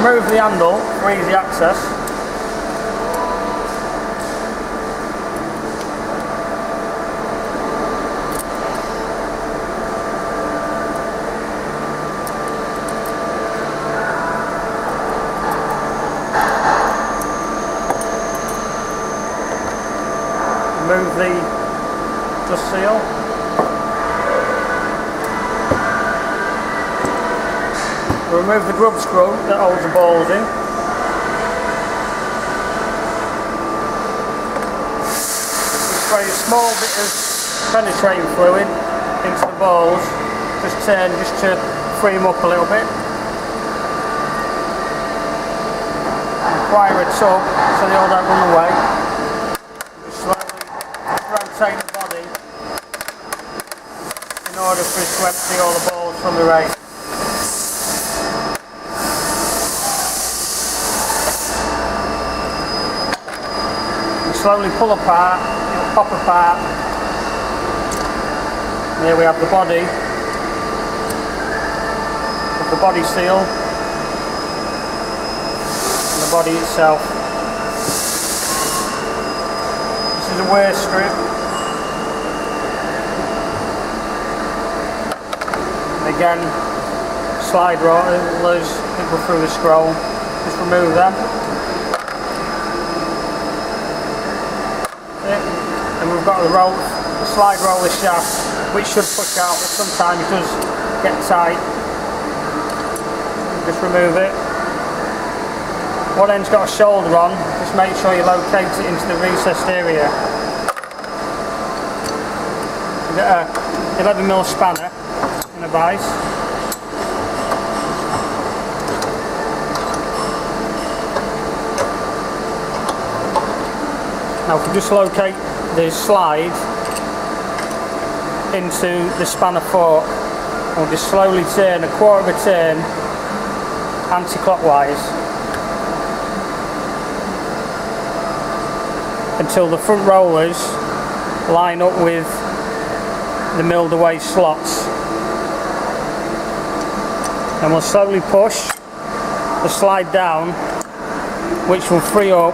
remove the handle for easy access. Remove the dust seal. Remove the grub screw that holds the balls in. Spray a small bit of penetrating fluid into the balls, just to free them up a little bit. Require a tub so they all don't run away. Just slowly rotate the body in order for us to empty all the balls from the race. Slowly pull apart, it'll pop apart. There we have the body of the body seal and the body itself. This is a wear strip. And again, slide rollers that go through the scroll. Just remove them. And we've got the slide roller shaft, which should push out, but sometimes it does get tight. Just remove it. One end's got a shoulder on, just make sure you locate it into the recessed area. You've got a 11mm spanner in a vise. Now if we just locate the slide into the spanner fork, we'll just slowly turn a quarter of a turn anti-clockwise until the front rollers line up with the milled away slots. And we'll slowly push the slide down, which will free up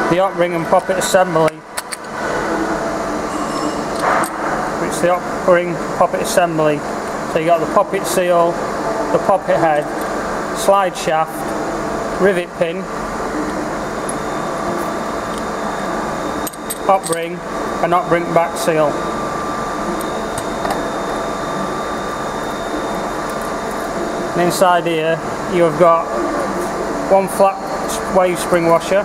the hot ring and poppet assembly, which the hot ring poppet assembly. So you got the poppet seal, the poppet head, slide shaft, rivet pin, hot ring and hot ring back seal. And inside here you have got one flat wave spring washer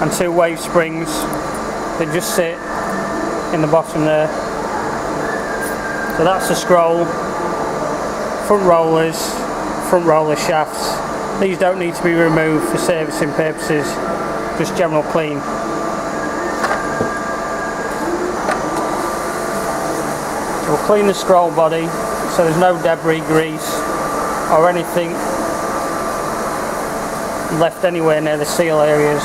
and two wave springs that just sit in the bottom there. So that's the scroll, front roller shafts. These don't need to be removed for servicing purposes, just general clean. So we'll clean the scroll body so there's no debris, grease or anything left anywhere near the seal areas.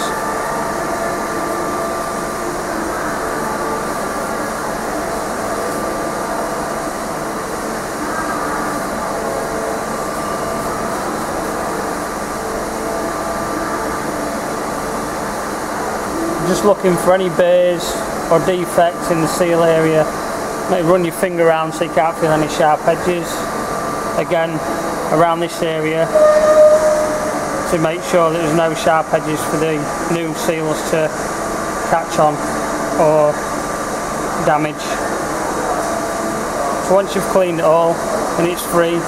Just looking for any burrs or defects in the seal area. Maybe run your finger around so you can't feel any sharp edges. Again, around this area to make sure that there's no sharp edges for the new seals to catch on or damage. So once you've cleaned it all and it's free,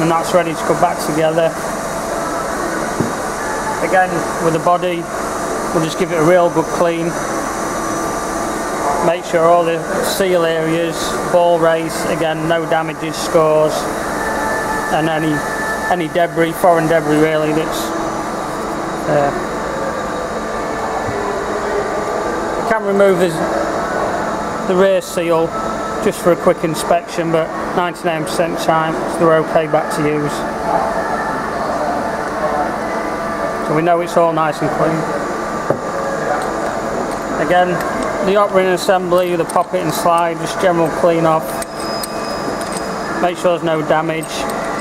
and that's ready to go back together. Again, with the body, we'll just give it a real good clean. Make sure all the seal areas, ball race, again no damages, scores, and any debris, foreign debris really that's there. I can remove the rear seal just for a quick inspection, but 99% time they're okay back to use. So we know it's all nice and clean. Again, the hot ring assembly, the poppet and slide, just general clean off. Make sure there's no damage.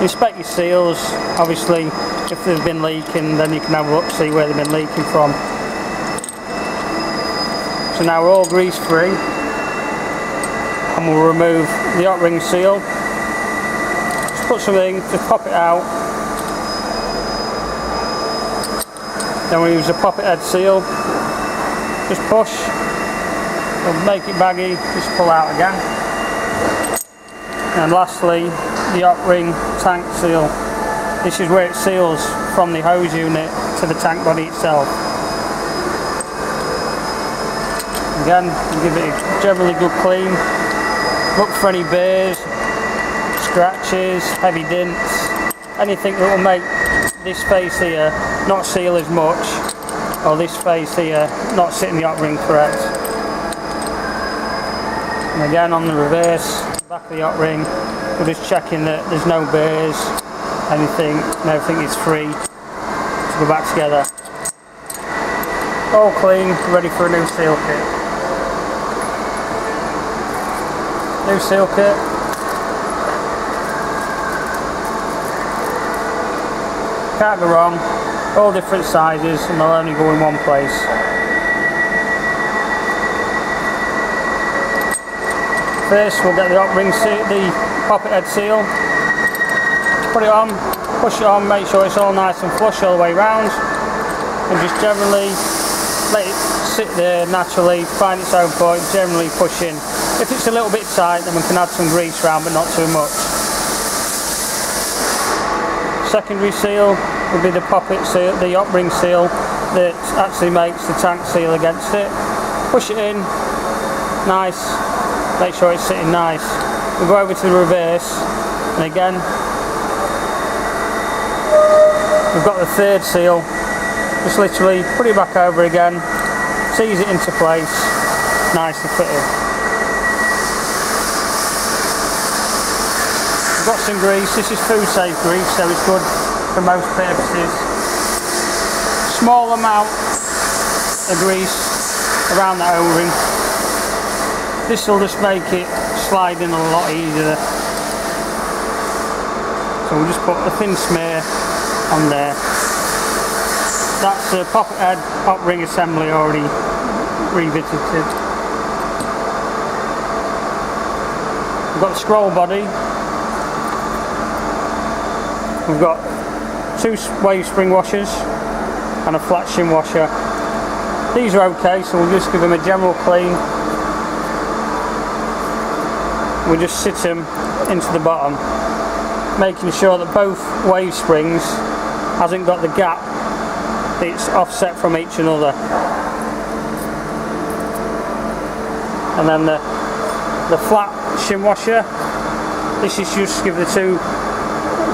Inspect your seals. Obviously, if they've been leaking, then you can have a look, see where they've been leaking from. So now we're all grease free, and we'll remove the hot ring seal. Just put something, just pop it out. Then we use the poppet head seal. Just push, it'll make it baggy, just pull out again. And lastly, the hot ring tank seal. This is where it seals from the hose unit to the tank body itself. Again, give it a generally good clean. Look for any burrs, scratches, heavy dents, anything that will make this face here not seal as much, or this face here not sit in the hot ring correct. And again on the reverse, back of the hot ring, we're just checking that there's no burrs, anything, and everything is free to go back together. All clean, ready for a new seal kit. New seal kit. Can't go wrong, all different sizes, and they'll only go in one place. First we'll get the hot ring seal, the poppet head seal, put it on, push it on, make sure it's all nice and flush all the way round, and just generally let it sit there naturally, find its own point, generally push in. If it's a little bit tight, then we can add some grease round, but not too much. Secondary seal will be the poppet seal, the hot ring seal that actually makes the tank seal against it. Push it in, nice, make sure it's sitting nice. We'll go over to the reverse, and again, we've got the third seal. Just literally put it back over again, seize it into place, nicely fitted. We've got some grease. This is food safe grease, so it's good for most purposes. Small amount of grease around that O-ring. This will just make it slide in a lot easier. So we'll just put a thin smear on there. That's the poppet head hot ring assembly already revisited. We've got the scroll body. We've got 2 wave spring washers and a flat shim washer. These are okay, so we'll just give them a general clean. We'll just sit them into the bottom, making sure that both wave springs hasn't got the gap that's offset from each another. And then the flat shim washer, this is just to give the 2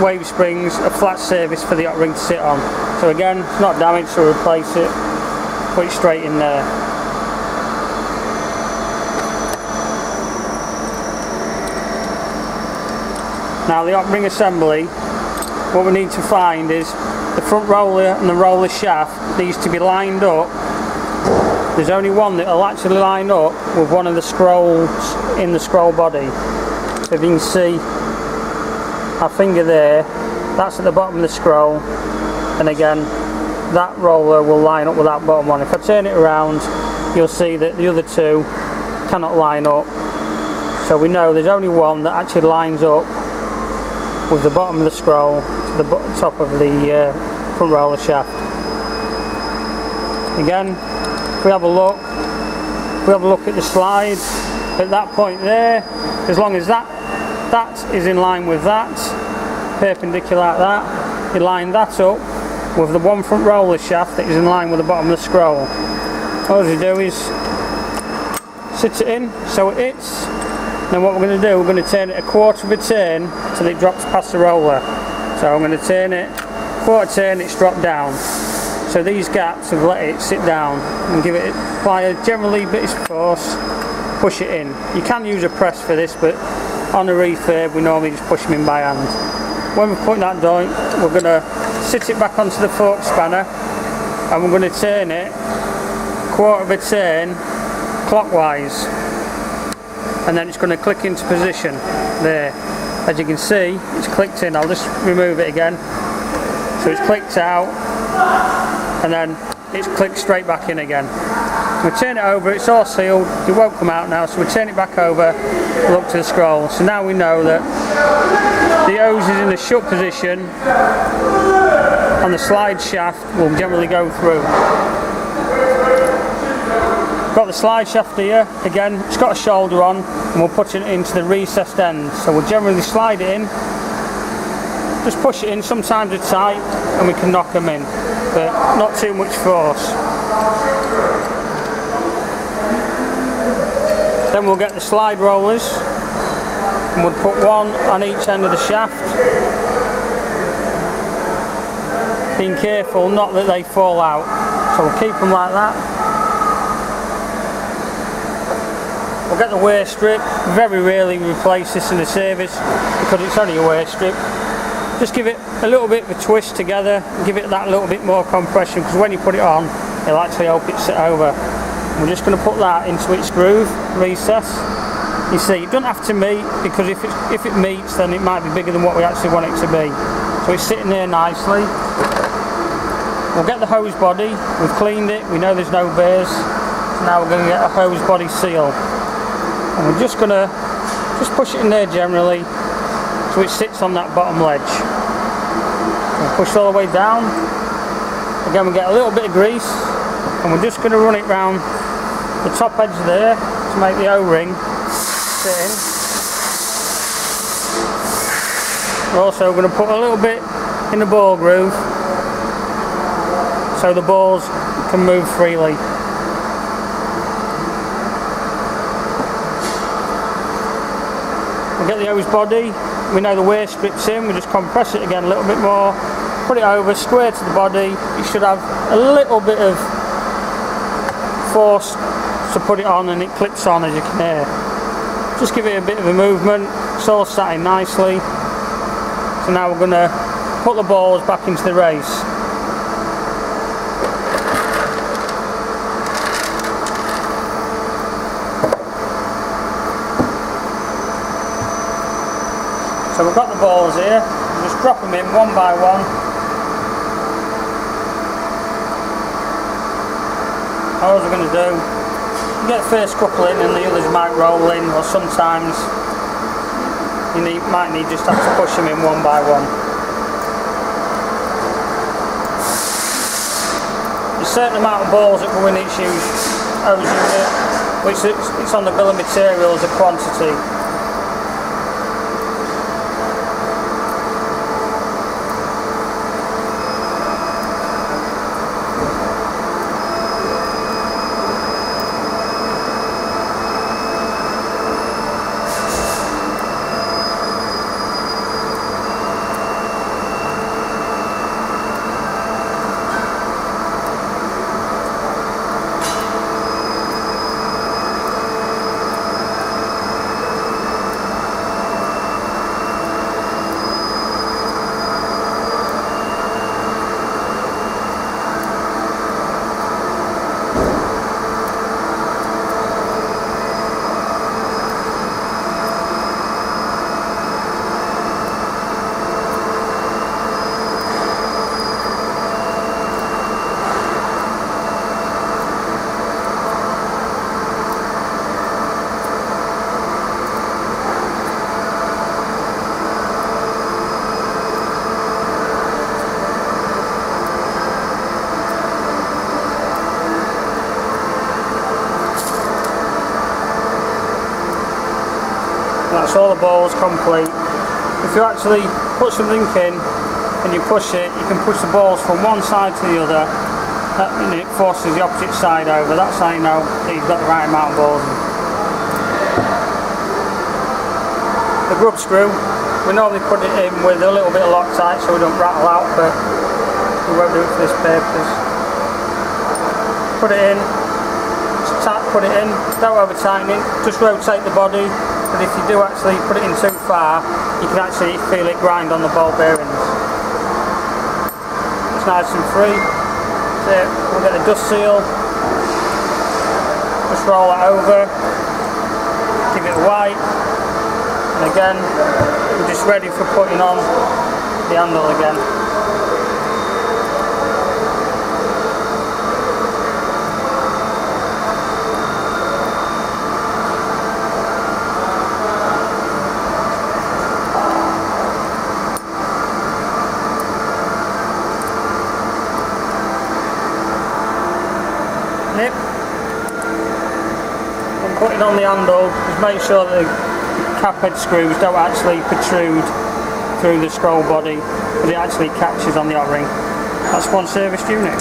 wave springs a flat surface for the hot ring to sit on. So again, it's not damaged, so replace it, put it straight in there. Now the hot ring assembly, what we need to find is the front roller and the roller shaft needs to be lined up. There's only one that will actually line up with one of the scrolls in the scroll body. So if you can see our finger there, that's at the bottom of the scroll, and again that roller will line up with that bottom one. If I turn it around, you'll see that the other 2 cannot line up. So we know there's only one that actually lines up with the bottom of the scroll to the top of the front roller shaft. Again, if we have a look at the slide, at that point there, as long as that is in line with that, perpendicular like that, you line that up with the one front roller shaft that is in line with the bottom of the scroll. All you do is sit it in so it hits. Then what we're going to do, we're going to turn it a quarter of a turn till it drops past the roller. So I'm going to turn it, quarter turn, it's dropped down. So these gaps have let it sit down, and give it, apply a generally bit of force, push it in. You can use a press for this, but on a refurb we normally just push them in by hand. When we put that down, we're going to sit it back onto the fork spanner, and we're going to turn it quarter of a turn clockwise, and then it's going to click into position there. As you can see, it's clicked in. I'll just remove it again. So it's clicked out, and then it's clicked straight back in again. We turn it over, it's all sealed, it won't come out now, so we turn it back over, look to the scroll. So now we know that the hose is in the shut position and the slide shaft will generally go through. Got the slide shaft here, again it's got a shoulder on, and we'll put it into the recessed end. So we'll generally slide it in, just push it in, sometimes it's tight and we can knock them in, but not too much force. Then we'll get the slide rollers and we'll put one on each end of the shaft, being careful not that they fall out. So we'll keep them like that. We'll get the wear strip. Very rarely replace this in the service because it's only a wear strip. Just give it a little bit of a twist together, give it that little bit more compression, because when you put it on it'll actually help it sit over. We're just going to put that into its groove, recess. You see, it doesn't have to meet, because if it meets then it might be bigger than what we actually want it to be. So it's sitting there nicely. We'll get the hose body, we've cleaned it, we know there's no burrs. So now we're going to get a hose body seal. And we're just going to push it in there generally so it sits on that bottom ledge. We'll push all the way down. Again, we get a little bit of grease and we're just going to run it round the top edge there to make the O-ring fit in. We're also going to put a little bit in the ball groove so the balls can move freely. We get the hose body, we know the wear strip's in, we just compress it again a little bit more, put it over, square to the body. You should have a little bit of force to put it on and it clips on, as you can hear. Just give it a bit of a movement, it's all sat in nicely. So now we're going to put the balls back into the race. So we've got the balls here, just drop them in one by one. All we're going to do, you get the first couple in and the others might roll in, or sometimes you might need just have to push them in one by one. There's a certain amount of balls that go in each hose unit, which it's on the bill of materials, the quantity. That's all the balls complete. If you actually put something in and you push it, you can push the balls from one side to the other, and it forces the opposite side over. That's how you know that you've got the right amount of balls in. The grub screw, we normally put it in with a little bit of Loctite so we don't rattle out, but we won't do it for this purpose. Put it in, put it in, don't over tighten it, just rotate the body. But if you do actually put it in too far, you can actually feel it grind on the ball bearings. It's nice and free. So we'll get the dust seal, just roll it over, give it a wipe, And again, we're just ready for putting on the handle again. Yep. When putting on the handle, just make sure that the cap head screws don't actually protrude through the scroll body, but it actually catches on the O-ring. That's one serviced unit.